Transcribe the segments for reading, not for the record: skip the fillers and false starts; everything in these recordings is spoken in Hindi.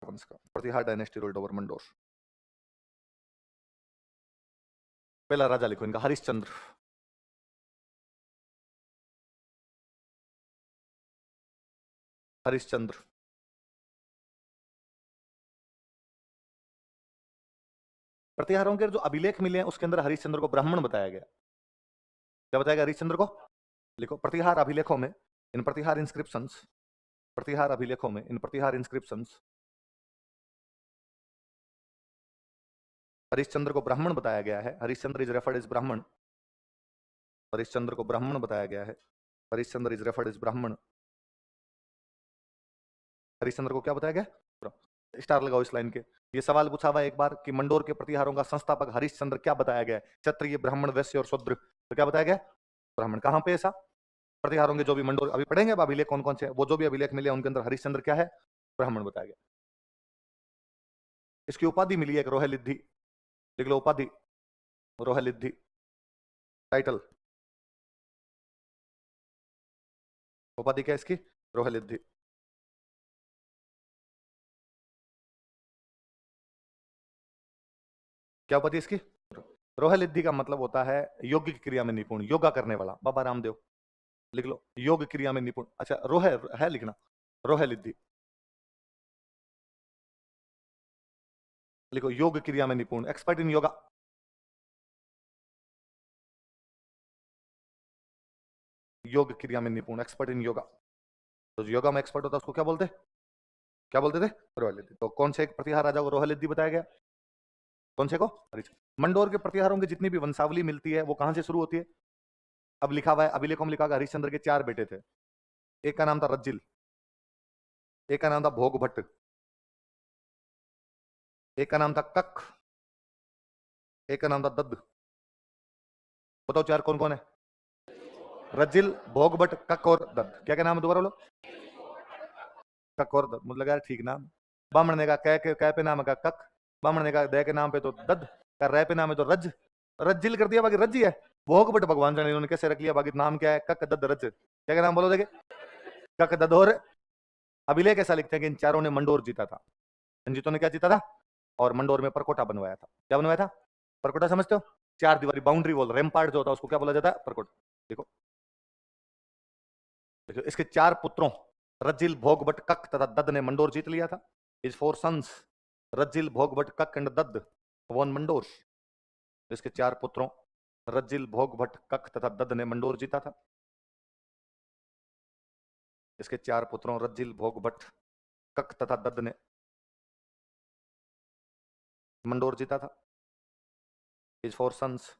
प्रतिहार डायनेस्टी रूल्ड ओवर मंडोर। पहला राजा लिखो इनका, हरिश्चंद्र। हरिश्चंद्र। प्रतिहारों के जो अभिलेख मिले हैं उसके अंदर हरिश्चंद्र को ब्राह्मण बताया गया। क्या बताया गया हरिश्चंद्र को? लिखो, प्रतिहार अभिलेखों में, इन प्रतिहार इंस्क्रिप्शंस, प्रतिहार अभिलेखों में, इन प्रतिहार इंस्क्रिप्शंस हरिश्चंद्र को ब्राह्मण बताया गया है। हरिश्चंद्र इज रेफर्ड एज ब्राह्मण। हरिश्चंद्र को ब्राह्मण बताया गया है। हरिश्चंद्र इज रेफर्ड एज ब्राह्मण। हरिश्चंद्र को क्या बताया गया? स्टार लगाओ इस लाइन के। ये सवाल पूछा हुआ एक बार कि मंडोर के प्रतिहारों का संस्थापक हरिश्चंद्र क्या बताया गया? क्षत्रिय, ब्राह्मण, वैश्य और शूद्र। तो क्या बताया गया? ब्राह्मण। कहां पे ऐसा? प्रतिहारों के जो भी मंडोर अभी पढ़ेंगे, अभिलेख कौन कौन से, वो जो भी अभिलेख मिले उनके अंदर हरिश्चंद्र क्या है? ब्राह्मण बताया गया। इसकी उपाधि मिली है एक, रोहलिद्धि। लिख लो उपाधि, रोहलिद्धि। टाइटल, उपाधि क्या इसकी? रोहलिद्धि। क्या उपाधि इसकी? रोहलिद्धि का मतलब होता है योगिक क्रिया में निपुण, योगा करने वाला। बाबा रामदेव। लिख लो, योग क्रिया में निपुण। अच्छा, रोह है लिखना, रोहलिद्धि लिखो, योग क्रिया में निपुण, एक्सपर्ट इन योगा। योग क्रिया में निपुण, एक्सपर्ट इन योगा। तो योगा में एक्सपर्ट होता है उसको क्या बोलते? क्या बोलते थे? रोहलिद्धि। तो कौन से एक प्रतिहार राजा को रोहलिद्धि बताया गया? कौन से को? मंडोर के प्रतिहारों की जितनी भी वंशावली मिलती है वो कहां से शुरू होती है? अब लिखा हुआ है, अभिलेखों में लिखा हुआ हरिश्चंद्र के 4 बेटे थे। एक का नाम था रज्जिल, एक का नाम था भोग भट्ट, एक का नाम था कक, एक का नाम था दद्द। बताओ 4 कौन कौन है? रज्जिल, भोग भट्ट, कक और दद्द। क्या क्या नाम है दोबारा बोलो? कक और दद्द। मुझे लगा ठीक नाम। बामण ने कहा कै पे नाम है कक, बामण ने कहा दे के नाम पे तो दद्द, का रै पे नाम है तो रज, रज्जिल कर दिया, बाकी रज्जी है। भोग भट्ट भगवान जाने इन्होंने कैसे रख लिया, बाकी नाम क्या है? कक दद्द रज। क्या क्या नाम बोलो देखे? कक दद्द। और अभिलेख ऐसा लिखते हैं कि इन चारों ने मंडोर जीता था। इन जीतों ने क्या जीता था? और मंडोर में परकोटा बनवाया था। क्या बनवाया था? परकोटा समझते हो? 4 दीवारी बाउंड्री वॉल, रेम्पार्ट जो होता है उसको क्या बोला जाता है? परकोटा। देखो देखो, इसके 4 पुत्रों रज्जिल, भोगभट, कक तथा दद्द ने मंडोर जीत लिया था। इज 4 सन्स रज्जिल, भोगभट, कक एंड दद्द वॉन मंडोर। इसके 4 पुत्रों रज्जिल, भोगभट, कक तथा दद्द ने मंडोर जीता था। इसके 4 पुत्रों रज्जिल, भोगभट, कक तथा दद्द ने मंडोर जीता था। इज 4 सन्स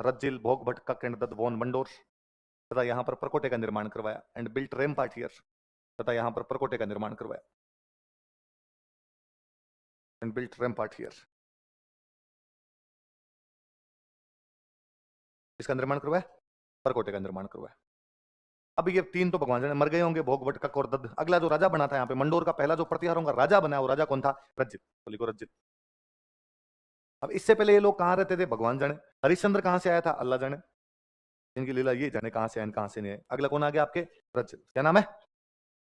रज्जिल, भोगभट, कक एंड दद्द वॉन मंडोर। तथा यहां पर परकोटे का निर्माण करवाया एंड बिल्ट रैम्पार्ट हियर। तथा यहां पर परकोटे का निर्माण करवाया एंड बिल्ट रैम्पार्ट हियर। इसका निर्माण करवाया, परकोटे का निर्माण करवाया। अब ये 3 तो भगवान जाने मर गए होंगे, भोग, भटकक और दद्द। अगला जो राजा बना था यहाँ पे मंडोर का, पहला जो प्रतिहारों का राजा बना, वो राजा कौन था? रज्जित। तो लिखो रज्जित। अब इससे पहले ये लोग कहाँ रहते थे? भगवान जाने। हरिश्चंद्र कहाँ से आया था? अल्लाह जाने। इनकी लीला ये जाने कहां से आए कहां से नहीं है। अगला कौन आ गया आपके? रज्जित। क्या नाम है?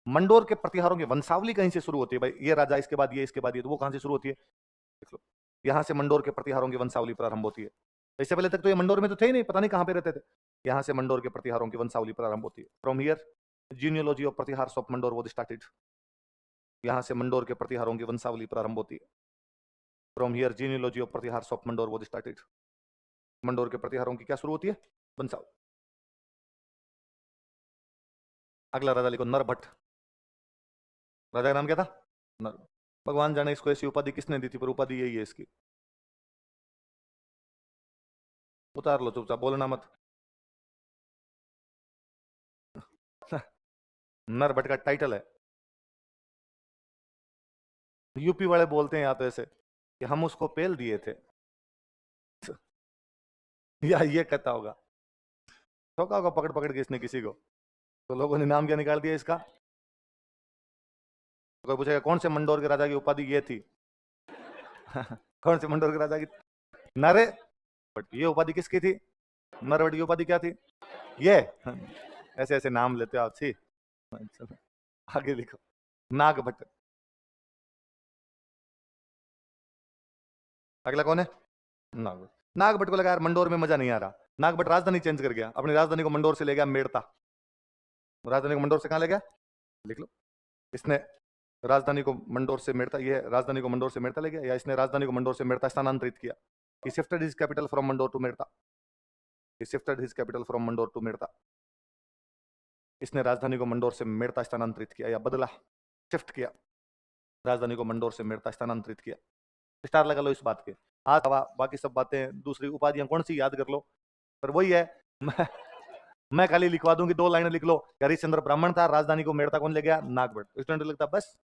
मंडोर के प्रतिहारों की वंशावली कहीं से शुरू होती है भाई, ये राजा, इसके बाद ये, इसके बाद ये, तो वो कहां से शुरू होती है? देख लो, यहां से मंडोर के प्रतिहारों की वंशावली प्रारंभ होती है। इससे पहले तक तो ये मंडोर में तो थे ही नहीं, पता नहीं कहां पे रहते थे। यहां से मंडोर के प्रतिहारों की वंशावली प्रारंभ होती है। From here genealogy of Pratihara of Mandore was started. यहां से मंडोर के प्रतिहारों की वंशावली प्रारंभ होती है। From here genealogy of Pratihara of Mandore was started. Mandore के प्रतिहारों की क्या शुरू होती है? वंशावली। अगला राजा लिखो, नरभट्ट। राजा का नाम क्या था? नर। भगवान जाने इसको ऐसी उपाधि किसने दी थी, पर उपाधि यही है इसकी। उतार लो चुपचाप, बोलना मत। नरभट्ट का टाइटल है। यूपी वाले बोलते हैं या तो ऐसे कि हम उसको पेल दिए थे, या ये कहता होगा ठोका होगा पकड़ पकड़ के इसने किसी को, तो लोगों ने नाम क्या निकाल दिया इसका? तो कोई पूछेगा कौन से मंडोर के राजा की उपाधि ये थी? कौन से मंडोर के राजा की? नरे बट ये उपाधि किसकी थी? नरवट की उपाधि क्या थी? ये ऐसे ऐसे नाम लेते हो आप। सी आगे लिखो, नागभट्ट। अगला कौन है? नागभट्ट। नागभट्ट को लगा यार मंडोर में मजा नहीं आ रहा, नागभट्ट राजधानी चेंज कर गया, अपनी राजधानी को मंडोर से ले गया मेड़ता। राजधानी को मंडोर से कहां ले गया? लिख लो। इसने राजधानी को मंडोर से मेड़ता, ये राजधानी को मंडोर से मेड़ता ले गया, या इसने राजधानी को मंडोर से मेड़ता स्थानांतरित किया? He shifted his capital from Mandor to Merta. He shifted his capital from Mandor to Merta. इसने राजधानी को मंडोर से मेड़ता स्थानांतरित किया या बदला, शिफ्ट किया, राजधानी को मंडोर से मेड़ता स्थानांतरित किया। स्टार लगा लो इस बात के। आज बाकी सब बातें दूसरी उपाधियां कौन सी याद कर लो, पर वही है मैं खाली लिखवा दूंगी, 2 लाइनें लिख लो। हरिश्चंद्र ब्राह्मण था, राजधानी को मेड़ता कौन ले गया? नागभट्ट। स्टूडेंट लगता बस,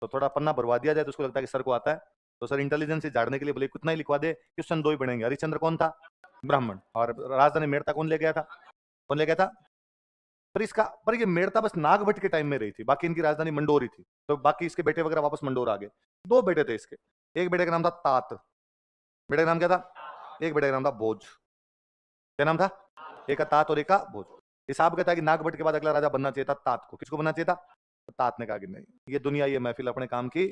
तो थोड़ा पन्ना भरवा दिया जाए तो उसको लगता है कि सर को आता है, तो सर इंटेलिजेंस से झाड़ने के लिए बोले कितना ही लिखवा दे, क्वेश्चन 2 ही बनेंगे। हरिश्चंद्र कौन था? ब्राह्मण। और राजधानी मेड़ता कौन ले गया था? कौन ले गया था? पर ये मेड़ता बस नागभट्ट के टाइम में रही थी, बाकी इनकी राजधानी मंडोर ही थी, तो बाकी इसके बेटे वगैरह वापस मंडोर आ गए। 2 बेटे थे इसके, एक बेटे का नाम था तात, बेटे का नाम क्या था? एक बेटे का नाम था भोज। क्या नाम था? एक का तात और एक का भोज। हिसाब कहता है कि नागभट्ट के बाद अगला राजा बनना चाहिए था तात को। किसको बनना चाहिए था? तात ने कहा कि नहीं, ये दुनिया, ये महफिल अपने काम की,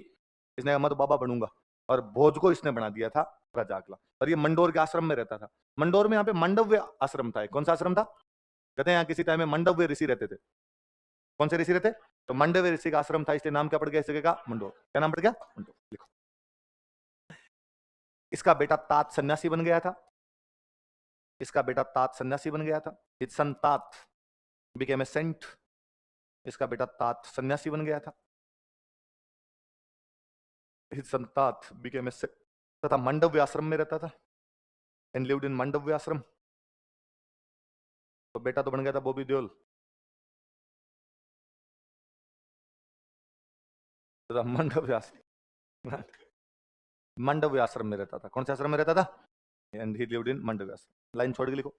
इसने कहा मैं तो बाबा बनूंगा, और भोज को इसने बना दिया था राजा अगला। और ये मंडोर के आश्रम में रहता था। मंडोर में यहाँ पे मंडव्य आश्रम था। कौन सा आश्रम था? कहते हैं यहाँ किसी टाइम में मंडव्य ऋषि रहते थे। कौन से ऋषि रहते? तो मंडव्य ऋषि का आश्रम था, इसलिए नाम क्या पड़ गया इस जगह का? मंडोर। क्या नाम पड़ गया? मंडोर। लिखो। इसका बेटा तात सन्यासी बन गया था, इसका बेटा तात सन्यासी बन गया था। हिज सन तात बिकेम ए सेंट। इसका बेटा तात सन्यासी बन गया था। हिज सन तात बिकेम ए सेंट, तथा मंडव्य आश्रम में रहता था, एंड लिव्ड इन मंडव्य आश्रम। तो बेटा तो बन गया था बॉबी देओल, मंडव्य आश्रम, मंडव्य आश्रम में रहता था। कौन से आश्रम में रहता था? एंड ही लिव्ड इन मंडव्य आश्रम। लाइन छोड़ के लिखो।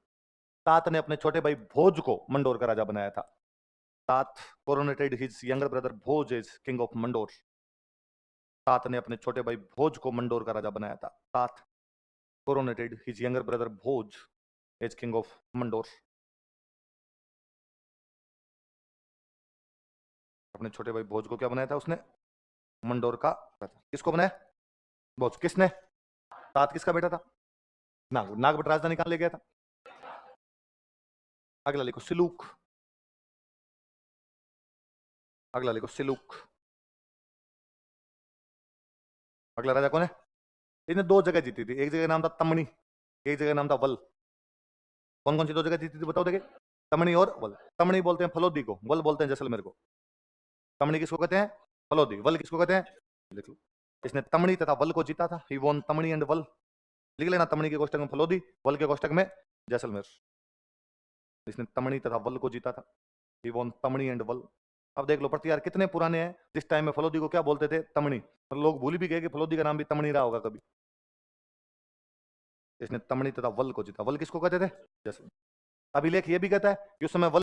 तात ने अपने छोटे भाई भोज को मंडोर का राजा बनाया था। Tat coronated his younger brother Bhoj as king of Mandore. Tat ने अपने छोटे भाई भोज को मंडोर का राजा बनाया था। Tat coronated his younger brother Bhoj as king of Mandore. अपने छोटे भाई भोज को क्या बनाया था उसने? मंडोर का राजा। किसको बनाया? भोज। किसने? तात किसका बेटा था? नागभट्ट राजधानी कहां ले गया था? अगला लिखो सिलूक। अगला लिखो सिलूक। अगला राजा कौन है? इसने 2 जगह जीती थी, एक जगह नाम था तमणी, एक जगह नाम था वल। कौन कौन सी 2 जगह जीती थी बताओ? देखिए, तमणी और वल। तमणी बोलते हैं फलोदी को, वल बोलते हैं जैसलमेर को। तमणी किसको कहते हैं? फलोदी। वल किसको कहते हैं? लिख लो। इसने तमणी तथा वल को जीता था। ही वॉन तमणी एंड वल। लिख लेना, तमणी के कोष्टक में फलोदी, वल के कोष्टक में जैसलमेर। इसने तमणी तथा वल को जीता था। ही वॉन तमणी एंड वल। अब देख लो प्रतिहार कितने पुराने हैं। जिस टाइम में फलोदी को क्या बोलते थे? तमणी। और लोग भूल भी गए कि फलोदी का नाम भी तमणी रहा होगा कभी। इसने तमणी तथा वल को जीता। वल किसको कहते थे? जैसलमेर। अभिलेख ये भी कहता है कि उस समय वल